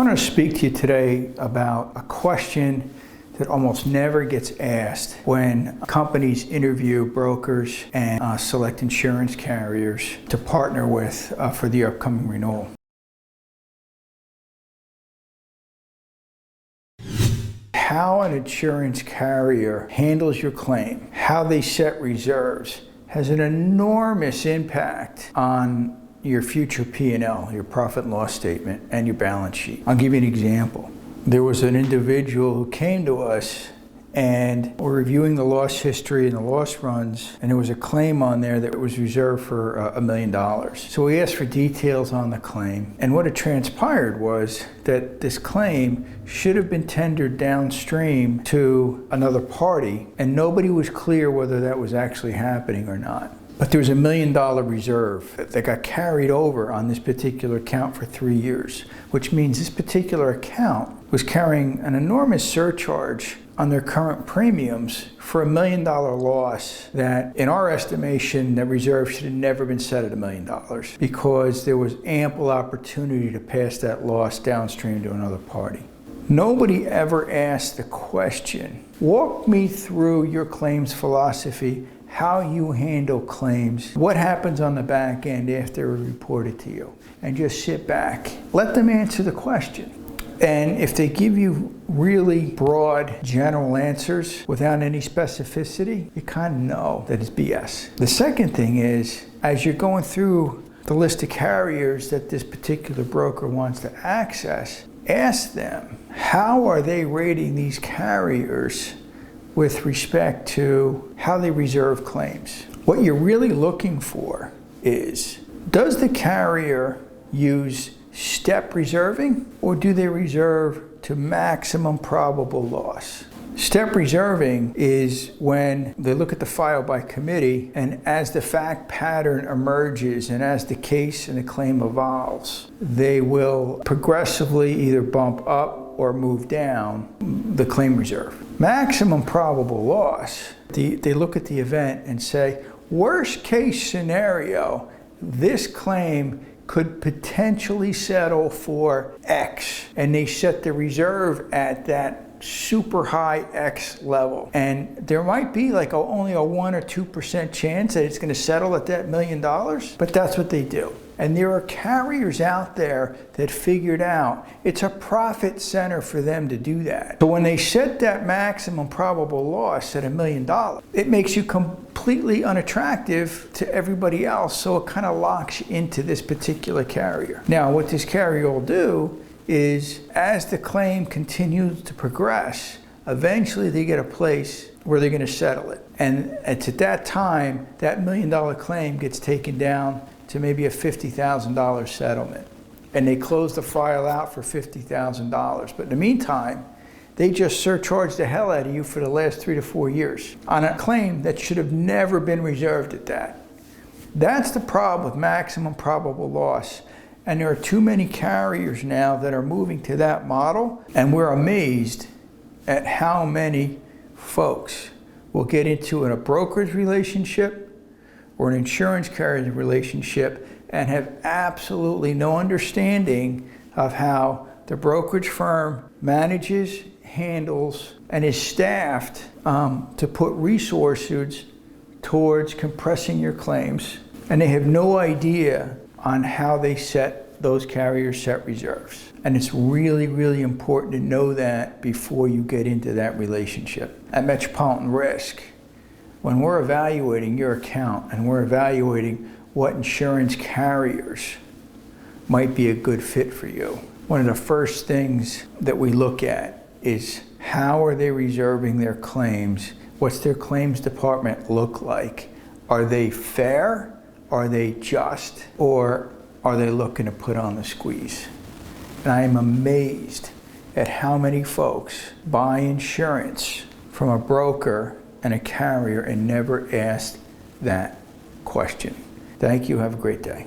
I want to speak to you today about a question that almost never gets asked when companies interview brokers and select insurance carriers to partner with for the upcoming renewal. How an insurance carrier handles your claim, how they set reserves, has an enormous impact on your future P&L, your profit and loss statement, and your balance sheet. I'll give you an example. There was an individual who came to us and we're reviewing the loss history and the loss runs, and there was a claim on there that was reserved for $1 million. So we asked for details on the claim, and what had transpired was that this claim should have been tendered downstream to another party, and nobody was clear whether that was actually happening or not. But there was $1 million reserve that got carried over on this particular account for 3 years, which means this particular account was carrying an enormous surcharge on their current premiums for $1 million loss that, in our estimation, that reserve should have never been set at $1 million because there was ample opportunity to pass that loss downstream to another party. Nobody ever asked the question, walk me through your claims philosophy, how you handle claims, what happens on the back end after they're reported to you, and just sit back. Let them answer the question. And if they give you really broad, general answers without any specificity, you kind of know that it's BS. The second thing is, as you're going through the list of carriers that this particular broker wants to access, ask them, how are they rating these carriers with respect to how they reserve claims? What you're really looking for is, does the carrier use step reserving, or do they reserve to maximum probable loss? Step reserving is when they look at the file by committee, and as the fact pattern emerges and as the case and the claim evolves, they will progressively either bump up or move down the claim reserve. Maximum probable loss, they look at the event and say, worst case scenario, this claim could potentially settle for X, and they set the reserve at that super high X level. And there might be like only a 1 or 2% chance that it's going to settle at that $1 million, but that's what they do. And there are carriers out there that figured out it's a profit center for them to do that. So when they set that maximum probable loss at $1 million, it makes you completely unattractive to everybody else, so it kind of locks you into this particular carrier. Now, what this carrier will do is, as the claim continues to progress, eventually they get a place where they're going to settle it. And it's at that time, that $1 million claim gets taken down to maybe a $50,000 settlement. And they close the file out for $50,000. But in the meantime, they just surcharge the hell out of you for the last 3 to 4 years on a claim that should have never been reserved at that. That's the problem with maximum probable loss. And there are too many carriers now that are moving to that model, and we're amazed at how many folks will get into a brokerage relationship or an insurance carrier relationship and have absolutely no understanding of how the brokerage firm manages, handles, and is staffed to put resources towards compressing your claims. And they have no idea on how they set those carriers set reserves. And it's really, really important to know that before you get into that relationship. At Metropolitan Risk, when we're evaluating your account and we're evaluating what insurance carriers might be a good fit for you, one of the first things that we look at is, how are they reserving their claims? What's their claims department look like? Are they fair? Are they just? Or are they looking to put on the squeeze? And I am amazed at how many folks buy insurance from a broker and a carrier and never asked that question. Thank you. Have a great day.